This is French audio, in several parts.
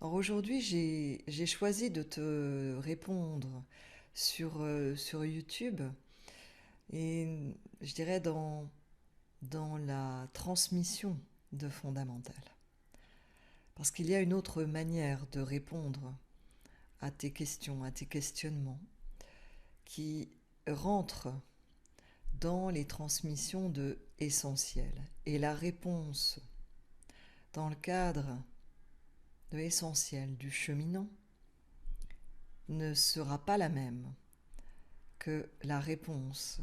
Alors aujourd'hui, j'ai choisi de te répondre sur YouTube et je dirais dans la transmission de fondamentales. Parce qu'il y a une autre manière de répondre à tes questions, à tes questionnements, qui rentre dans les transmissions de essentiel. Et la réponse dans le cadre de essentiel du cheminant ne sera pas la même que la réponse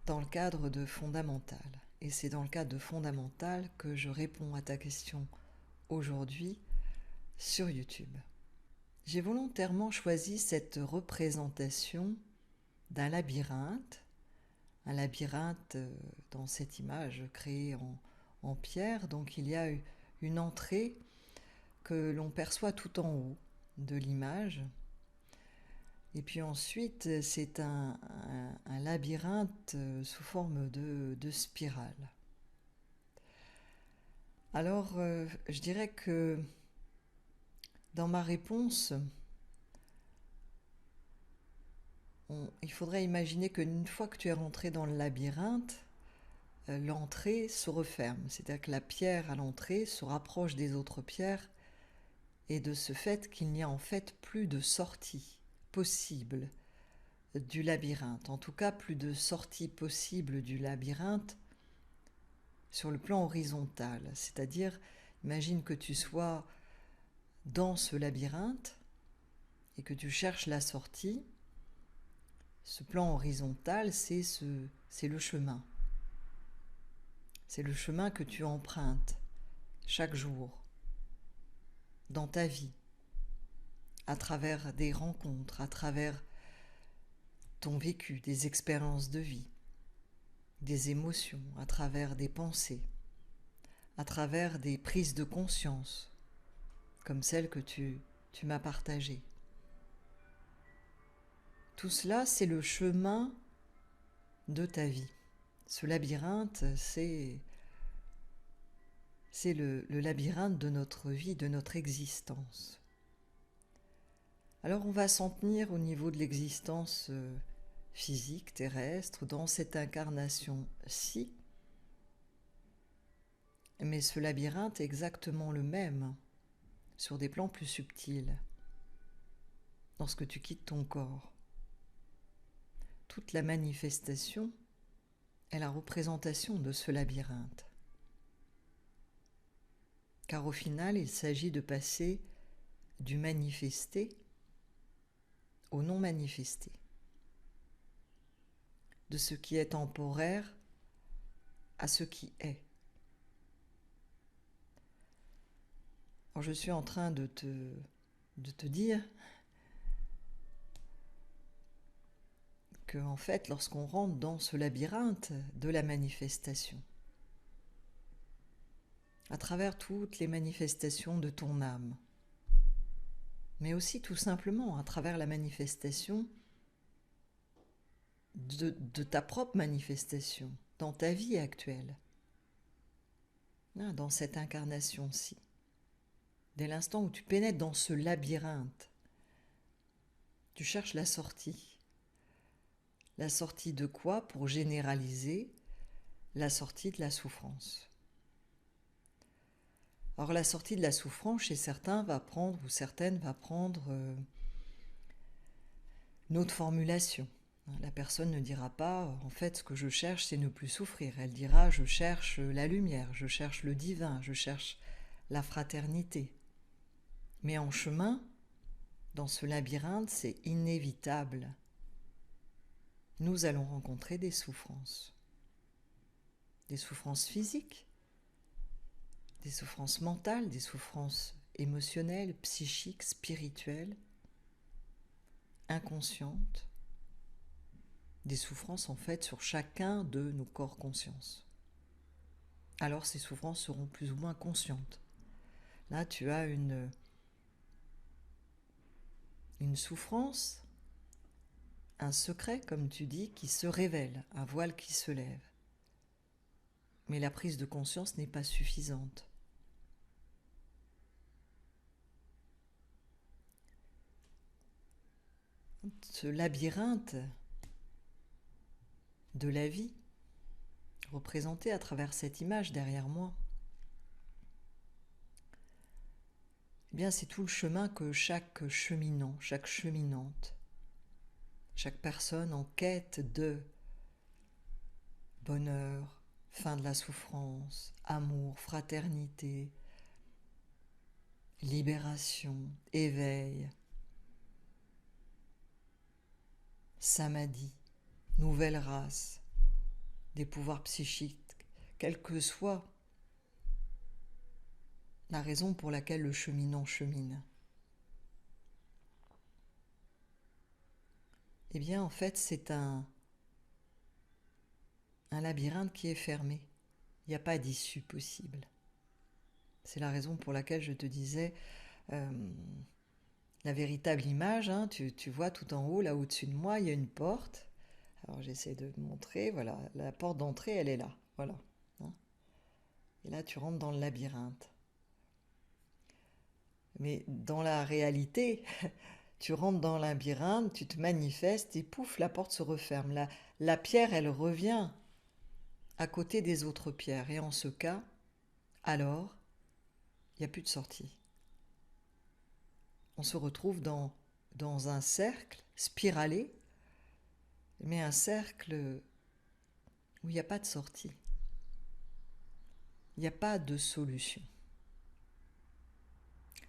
dans le cadre de fondamental. Et c'est dans le cadre de fondamental que je réponds à ta question aujourd'hui sur YouTube. J'ai volontairement choisi cette représentation d'un labyrinthe, un labyrinthe dans cette image créée en pierre. Donc il y a une entrée que l'on perçoit tout en haut de l'image. Et puis ensuite, c'est un labyrinthe sous forme de spirale. Alors, je dirais que dans ma réponse, il faudrait imaginer qu'une fois que tu es rentré dans le labyrinthe, l'entrée se referme. C'est-à-dire que la pierre à l'entrée se rapproche des autres pierres et de ce fait qu'il n'y a en fait plus de sortie possible du labyrinthe. En tout cas, plus de sortie possible du labyrinthe sur le plan horizontal. C'est-à-dire, imagine que tu sois dans ce labyrinthe et que tu cherches la sortie. Ce plan horizontal, c'est le chemin. C'est le chemin que tu empruntes chaque jour dans ta vie, à travers des rencontres, à travers ton vécu, des expériences de vie, des émotions, à travers des pensées, à travers des prises de conscience, comme celle que tu m'as partagée. Tout cela, c'est le chemin de ta vie. Ce labyrinthe, c'est le labyrinthe de notre vie, de notre existence. Alors on va s'en tenir au niveau de l'existence physique, terrestre, dans cette incarnation-ci. Mais ce labyrinthe est exactement le même sur des plans plus subtils lorsque tu quittes ton corps. Toute la manifestation est la représentation de ce labyrinthe. Car au final, il s'agit de passer du manifesté au non manifesté, de ce qui est temporaire à ce qui est. Alors je suis en train de te dire que, en fait, lorsqu'on rentre dans ce labyrinthe de la manifestation, à travers toutes les manifestations de ton âme, mais aussi tout simplement à travers la manifestation de ta propre manifestation dans ta vie actuelle, dans cette incarnation-ci. Dès l'instant où tu pénètres dans ce labyrinthe, tu cherches la sortie. La sortie de quoi? Pour généraliser, la sortie de la souffrance. Alors la sortie de la souffrance, chez certains, va prendre, ou certaines, va prendre une autre formulation. La personne ne dira pas, en fait, ce que je cherche, c'est ne plus souffrir. Elle dira, je cherche la lumière, je cherche le divin, je cherche la fraternité. Mais en chemin, dans ce labyrinthe, c'est inévitable. Nous allons rencontrer des souffrances physiques, des souffrances mentales, des souffrances émotionnelles, psychiques, spirituelles, inconscientes, des souffrances en fait sur chacun de nos corps conscience. Alors ces souffrances seront plus ou moins conscientes. Là, tu as une souffrance, un secret, comme tu dis, qui se révèle, un voile qui se lève. Mais la prise de conscience n'est pas suffisante. ce labyrinthe de la vie, représenté à travers cette image derrière moi, eh bien c'est tout le chemin que chaque cheminant, chaque cheminante, chaque personne en quête de bonheur, fin de la souffrance, amour, fraternité, libération, éveil, samadhi, nouvelle race, des pouvoirs psychiques, quelle que soit la raison pour laquelle le cheminant chemine. Eh bien, en fait, c'est un labyrinthe qui est fermé. Il n'y a pas d'issue possible. C'est la raison pour laquelle je te disais, la véritable image, hein, tu vois tout en haut, là au-dessus de moi, il y a une porte. Alors j'essaie de te montrer, voilà, la porte d'entrée, elle est là, voilà. Hein. Et là, tu rentres dans le labyrinthe. Mais dans la réalité, tu rentres dans le labyrinthe, tu te manifestes et pouf, la porte se referme. La pierre, elle revient à côté des autres pierres. Et en ce cas, alors, il n'y a plus de sortie. On se retrouve dans un cercle spiralé, mais un cercle où il n'y a pas de sortie. Il n'y a pas de solution.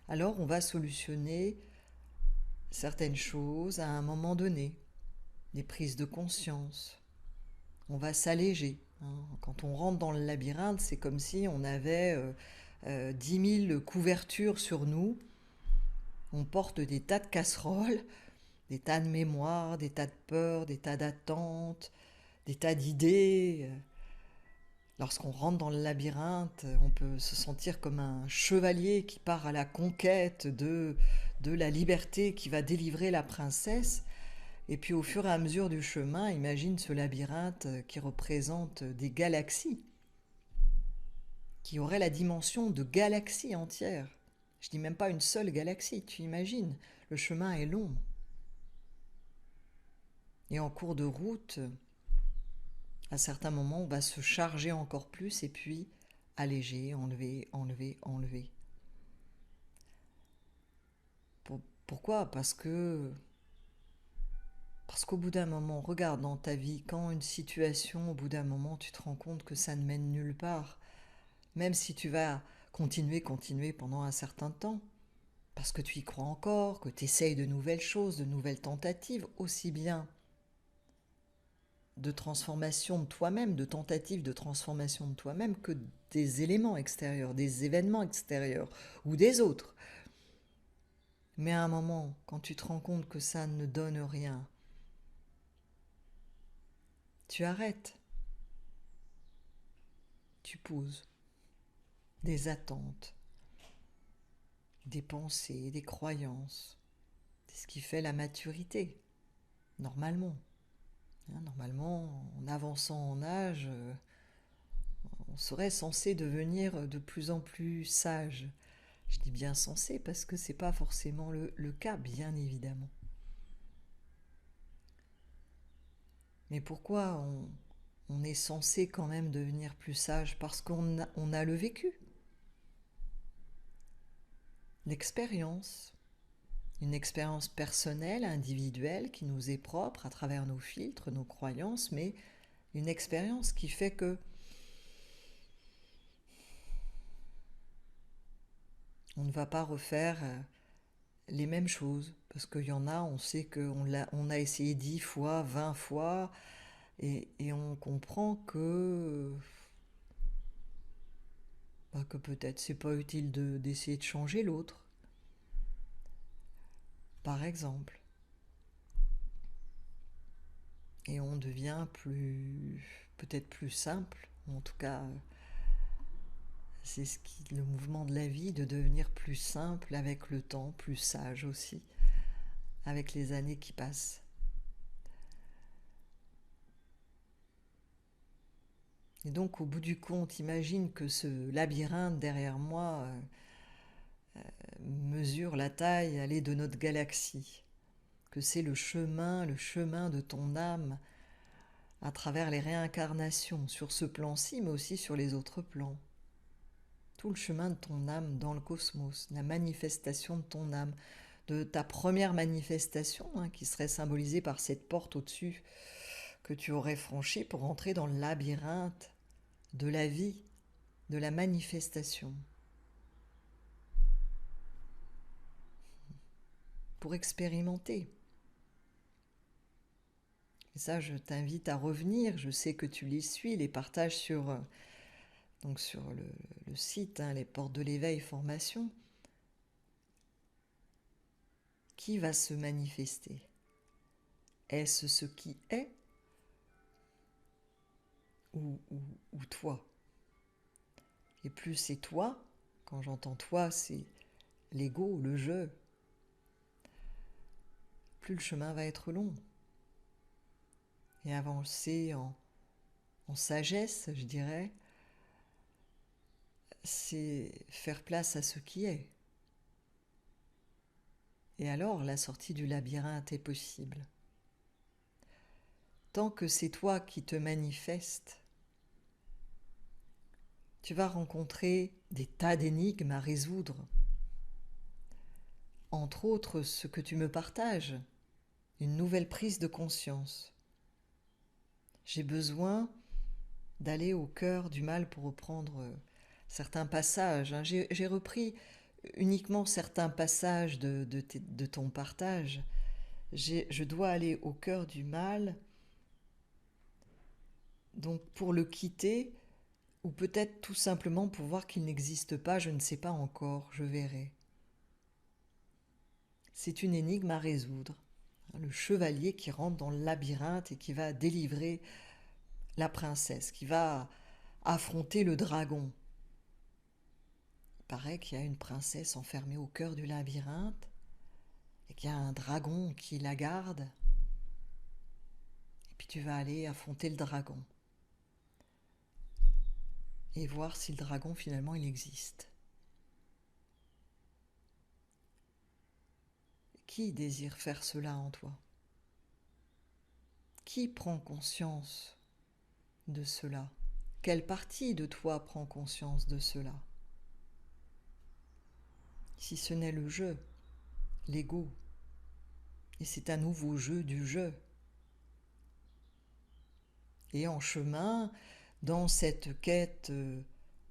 Alors on va solutionner certaines choses à un moment donné, des prises de conscience. On va s'alléger. Hein. Quand on rentre dans le labyrinthe, c'est comme si on avait 10 000 couvertures sur nous. On porte des tas de casseroles, des tas de mémoires, des tas de peurs, des tas d'attentes, des tas d'idées. Lorsqu'on rentre dans le labyrinthe, on peut se sentir comme un chevalier qui part à la conquête de la liberté, qui va délivrer la princesse. Et puis au fur et à mesure du chemin, imagine ce labyrinthe qui représente des galaxies, qui aurait la dimension de galaxies entières. Je dis même pas une seule galaxie, tu imagines, le chemin est long. Et en cours de route, à certains moments, on va se charger encore plus et puis alléger, enlever, enlever, enlever. Pourquoi ? Parce qu'au bout d'un moment, regarde dans ta vie, quand une situation, au bout d'un moment, tu te rends compte que ça ne mène nulle part, même si tu vas continuer pendant un certain temps, parce que tu y crois encore, que tu essayes de nouvelles choses, de nouvelles tentatives, aussi bien de transformation de toi-même, de tentatives de transformation de toi-même, que des éléments extérieurs, des événements extérieurs ou des autres. Mais à un moment, quand tu te rends compte que ça ne donne rien, tu arrêtes, tu poses des attentes, des pensées, des croyances. C'est ce qui fait la maturité, normalement. Normalement, en avançant en âge, on serait censé devenir de plus en plus sage. Je dis bien censé parce que ce n'est pas forcément le cas, bien évidemment. Mais pourquoi on est censé quand même devenir plus sage ? Parce qu'on a le vécu, l'expérience, une expérience personnelle, individuelle, qui nous est propre à travers nos filtres, nos croyances, mais une expérience qui fait que on ne va pas refaire les mêmes choses. Parce qu'il y en a, on sait on a essayé 10 fois, 20 fois, et on comprend que peut-être c'est pas utile d'essayer de changer l'autre, par exemple. Et on devient peut-être plus simple, ou en tout cas, c'est le mouvement de la vie, de devenir plus simple avec le temps, plus sage aussi, avec les années qui passent. Et donc, au bout du compte, imagine que ce labyrinthe derrière moi mesure la taille, de notre galaxie. que c'est le chemin de ton âme à travers les réincarnations, sur ce plan-ci, mais aussi sur les autres plans. Tout le chemin de ton âme dans le cosmos, la manifestation de ton âme, de ta première manifestation, qui serait symbolisée par cette porte au-dessus que tu aurais franchie pour entrer dans le labyrinthe de la vie, de la manifestation. Pour expérimenter. Et ça, je t'invite à revenir. Je sais que tu les suis, les partages sur le site, les portes de l'éveil formation. Qui va se manifester? Est-ce ce qui est ou toi? Et plus c'est toi, quand j'entends toi, c'est l'ego, le je, plus le chemin va être long. Et avancer en sagesse, je dirais, c'est faire place à ce qui est. Et alors, la sortie du labyrinthe est possible. Tant que c'est toi qui te manifestes, tu vas rencontrer des tas d'énigmes à résoudre. Entre autres, ce que tu me partages, une nouvelle prise de conscience. J'ai besoin d'aller au cœur du mal pour reprendre certains passages. J'ai repris uniquement certains passages de ton partage. Je dois aller au cœur du mal, donc pour le quitter, ou peut-être tout simplement pour voir qu'il n'existe pas, je ne sais pas encore, je verrai. C'est une énigme à résoudre. Le chevalier qui rentre dans le labyrinthe et qui va délivrer la princesse, qui va affronter le dragon. Il paraît qu'il y a une princesse enfermée au cœur du labyrinthe et qu'il y a un dragon qui la garde. Et puis tu vas aller affronter le dragon et voir si le dragon finalement il existe. Qui désire faire cela en toi? Qui prend conscience de cela? Quelle partie de toi prend conscience de cela? Si ce n'est le jeu, l'ego, et c'est un nouveau jeu du jeu. Et en chemin, dans cette quête,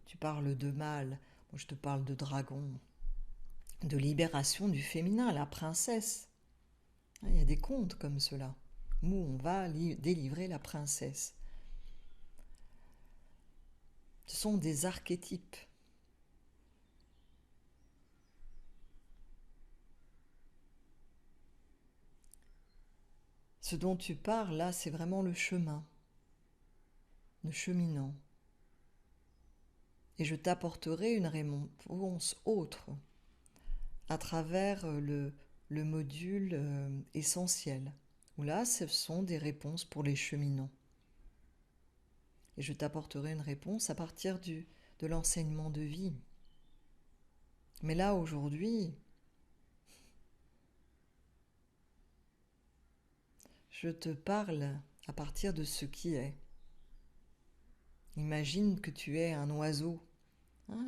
tu parles de mal, moi je te parle de dragon, de libération du féminin, la princesse. Il y a des contes comme cela, où on va délivrer la princesse. Ce sont des archétypes. Ce dont tu parles là, c'est vraiment le chemin, le cheminant. Et je t'apporterai une réponse autre à travers le module essentiel, où là, ce sont des réponses pour les cheminants. Et je t'apporterai une réponse à partir de l'enseignement de vie. Mais là, aujourd'hui, je te parle à partir de ce qui est. Imagine que tu es un oiseau,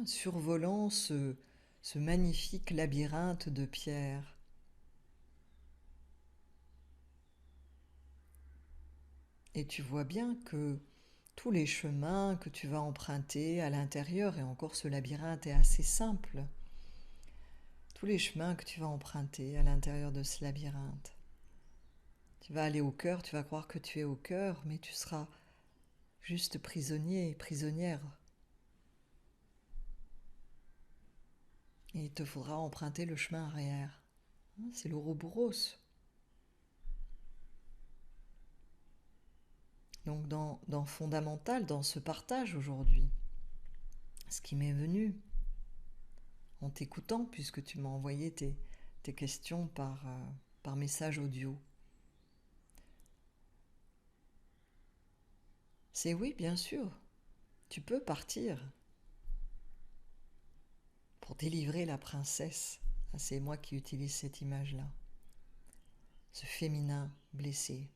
survolant ce magnifique labyrinthe de pierres. Et tu vois bien que tous les chemins que tu vas emprunter à l'intérieur, et encore ce labyrinthe est assez simple, tous les chemins que tu vas emprunter à l'intérieur de ce labyrinthe, tu vas aller au cœur, tu vas croire que tu es au cœur, mais tu seras juste prisonnier, prisonnière. Et il te faudra emprunter le chemin arrière. C'est l'Ouroboros. Donc dans Fondamental, dans ce partage aujourd'hui, ce qui m'est venu en t'écoutant, puisque tu m'as envoyé tes questions par message audio, c'est oui, bien sûr, tu peux partir pour délivrer la princesse. C'est moi qui utilise cette image-là. ce féminin blessé.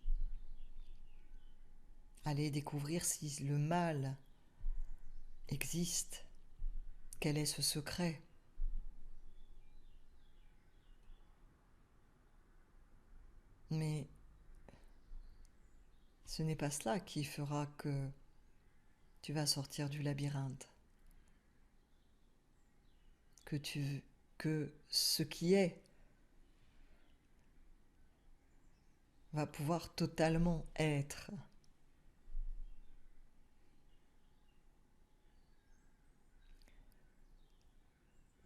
Aller découvrir si le mal existe, quel est ce secret. Mais ce n'est pas cela qui fera que tu vas sortir du labyrinthe. Que ce qui est va pouvoir totalement être.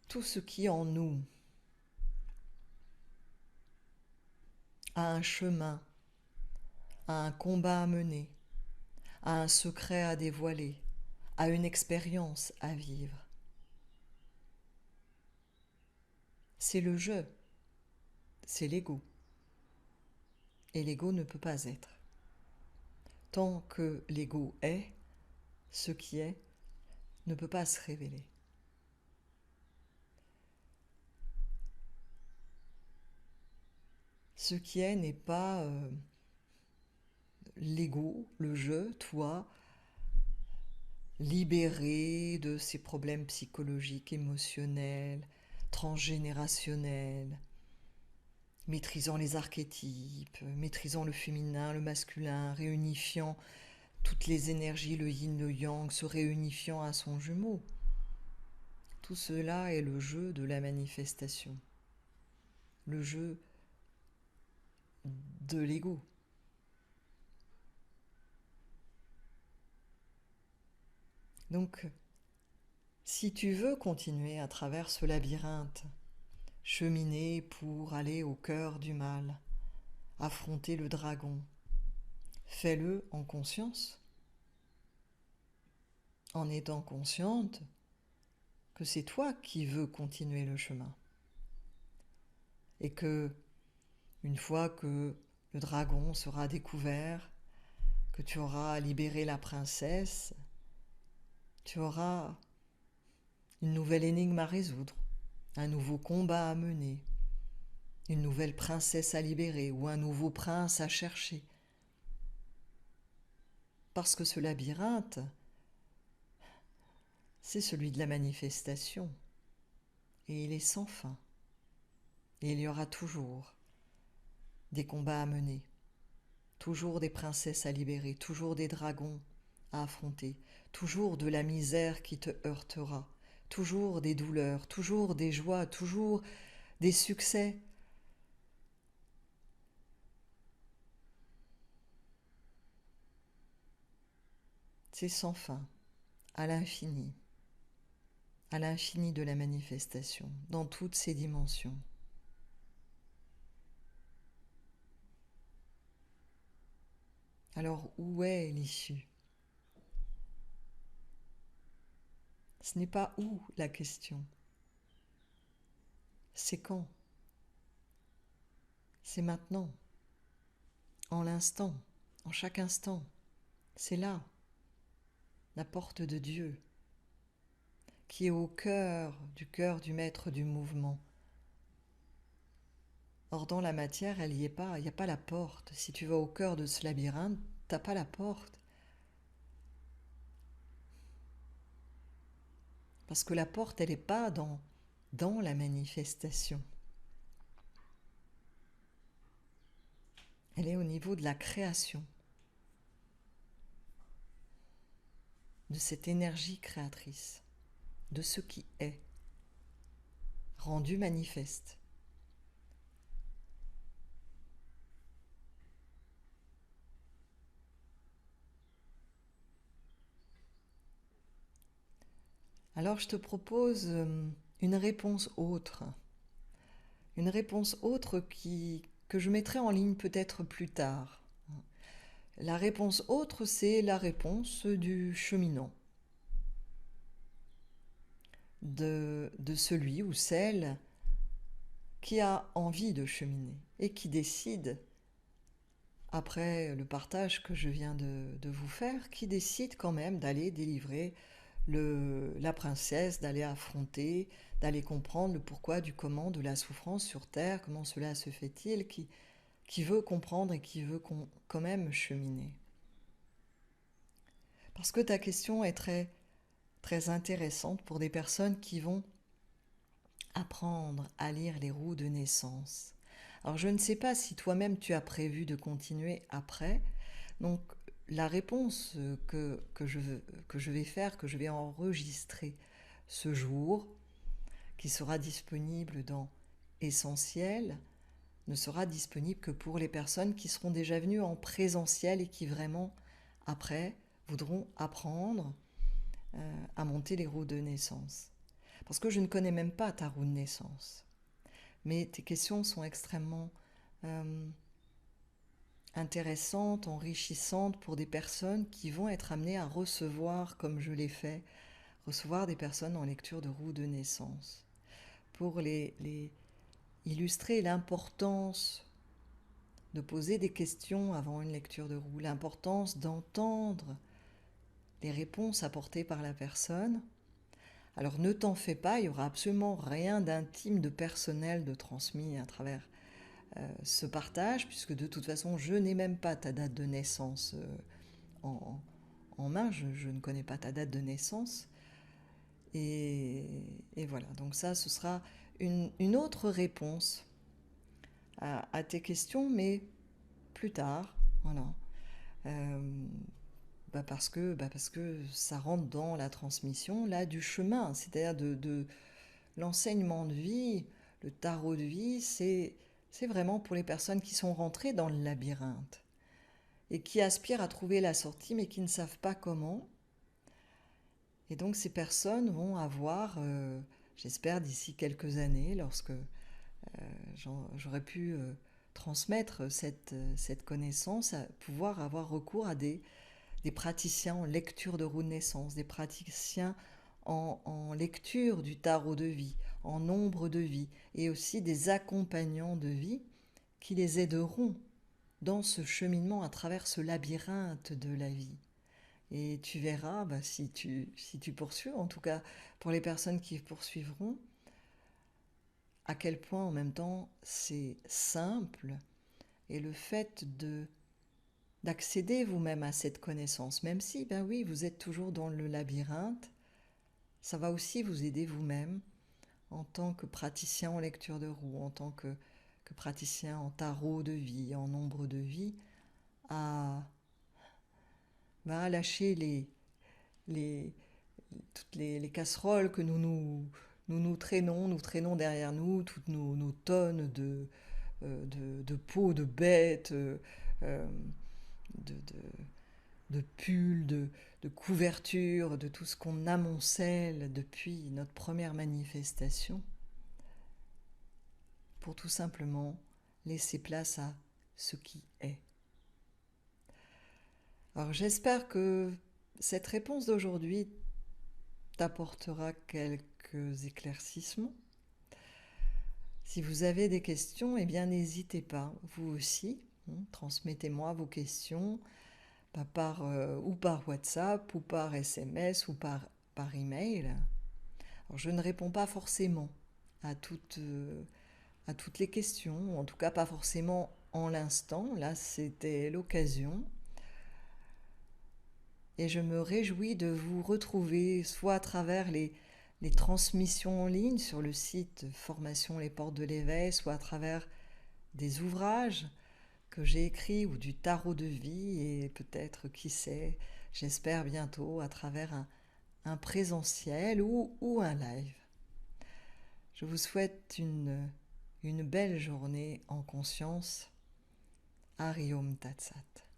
Tout ce qui en nous a un chemin, a un combat à mener, a un secret à dévoiler, a une expérience à vivre. C'est le jeu, c'est l'ego. Et l'ego ne peut pas être. Tant que l'ego est, ce qui est ne peut pas se révéler. Ce qui est n'est pas l'ego, le jeu, toi, libéré de ses problèmes psychologiques, émotionnels, transgénérationnels, maîtrisant les archétypes, maîtrisant le féminin, le masculin, réunifiant toutes les énergies, le yin, le yang, se réunifiant à son jumeau. Tout cela est le jeu de la manifestation, le jeu de l'ego. Donc, si tu veux continuer à travers ce labyrinthe, cheminer pour aller au cœur du mal, affronter le dragon, fais-le en conscience, en étant consciente que c'est toi qui veux continuer le chemin. Et que, une fois que le dragon sera découvert, que tu auras libéré la princesse, tu auras une nouvelle énigme à résoudre, un nouveau combat à mener, une nouvelle princesse à libérer ou un nouveau prince à chercher. Parce que ce labyrinthe, c'est celui de la manifestation. Et il est sans fin. Et il y aura toujours des combats à mener, toujours des princesses à libérer, toujours des dragons à affronter, toujours de la misère qui te heurtera, toujours des douleurs, toujours des joies, toujours des succès. C'est sans fin, à l'infini de la manifestation, dans toutes ses dimensions. Alors où est l'issue? Ce n'est pas où la question, c'est quand. C'est maintenant, en l'instant, en chaque instant. C'est là, la porte de Dieu, qui est au cœur du maître du mouvement. Or, dans la matière, elle n'y est pas, il n'y a pas la porte. Si tu vas au cœur de ce labyrinthe, tu n'as pas la porte. Parce que la porte, elle n'est pas dans la manifestation. Elle est au niveau de la création, de cette énergie créatrice, de ce qui est, rendu manifeste. Alors je te propose une réponse autre. Une réponse autre que je mettrai en ligne peut-être plus tard. La réponse autre, c'est la réponse du cheminant, de celui ou celle qui a envie de cheminer et qui décide, après le partage que je viens de vous faire, qui décide quand même d'aller délivrer la princesse, d'aller affronter, d'aller comprendre le pourquoi du comment de la souffrance sur Terre, comment cela se fait-il, qui qui veut comprendre et qui veut quand même cheminer. Parce que ta question est très, très intéressante pour des personnes qui vont apprendre à lire les roues de naissance. Alors je ne sais pas si toi-même tu as prévu de continuer après. Donc la réponse que je vais faire, que je vais enregistrer ce jour, qui sera disponible dans Essentiel, ne sera disponible que pour les personnes qui seront déjà venues en présentiel et qui vraiment, après, voudront apprendre à monter les roues de naissance. Parce que je ne connais même pas ta roue de naissance. Mais tes questions sont extrêmement intéressantes, enrichissantes pour des personnes qui vont être amenées à recevoir, comme je l'ai fait, recevoir des personnes en lecture de roue de naissance. Pour les illustrer l'importance de poser des questions avant une lecture de roue, l'importance d'entendre les réponses apportées par la personne. Alors ne t'en fais pas, il n'y aura absolument rien d'intime, de personnel, de transmis à travers ce partage, puisque de toute façon, je n'ai même pas ta date de naissance en, en main, je ne connais pas ta date de naissance. Et voilà, donc ça, ce sera une autre réponse à tes questions, mais plus tard, voilà. Parce que ça rentre dans la transmission là du chemin, c'est-à-dire de l'enseignement de vie, le tarot de vie, c'est vraiment pour les personnes qui sont rentrées dans le labyrinthe et qui aspirent à trouver la sortie mais qui ne savent pas comment. Et donc ces personnes vont avoir, j'espère d'ici quelques années, lorsque j'aurai pu transmettre cette connaissance, à pouvoir avoir recours à des praticiens en lecture de roue de naissance, des praticiens en lecture du tarot de vie, en nombre de vie, et aussi des accompagnants de vie qui les aideront dans ce cheminement à travers ce labyrinthe de la vie. Et tu verras, si tu poursuis, en tout cas pour les personnes qui poursuivront, à quel point en même temps c'est simple, et le fait d'accéder vous-même à cette connaissance, même si, ben oui, vous êtes toujours dans le labyrinthe, ça va aussi vous aider vous-même en tant que praticien en lecture de roue, en tant que praticien en tarot de vie, en nombre de vie, à lâcher les, toutes les casseroles que nous traînons derrière nous, toutes nos tonnes de peaux de bêtes, euh, de, de pulls, de couvertures, de tout ce qu'on amoncelle depuis notre première manifestation, pour tout simplement laisser place à ce qui est. Alors j'espère que cette réponse d'aujourd'hui t'apportera quelques éclaircissements. Si vous avez des questions, eh bien n'hésitez pas, vous aussi, transmettez-moi vos questions ou par WhatsApp, ou par SMS, ou par email. Alors, je ne réponds pas forcément à toutes les questions, en tout cas pas forcément en l'instant, là c'était l'occasion. Et je me réjouis de vous retrouver soit à travers les transmissions en ligne sur le site Formation Les Portes de l'Éveil, soit à travers des ouvrages que j'ai écrits ou du tarot de vie, et peut-être, qui sait, j'espère bientôt à travers un présentiel ou un live. Je vous souhaite une belle journée en conscience. Ariom Tatsat.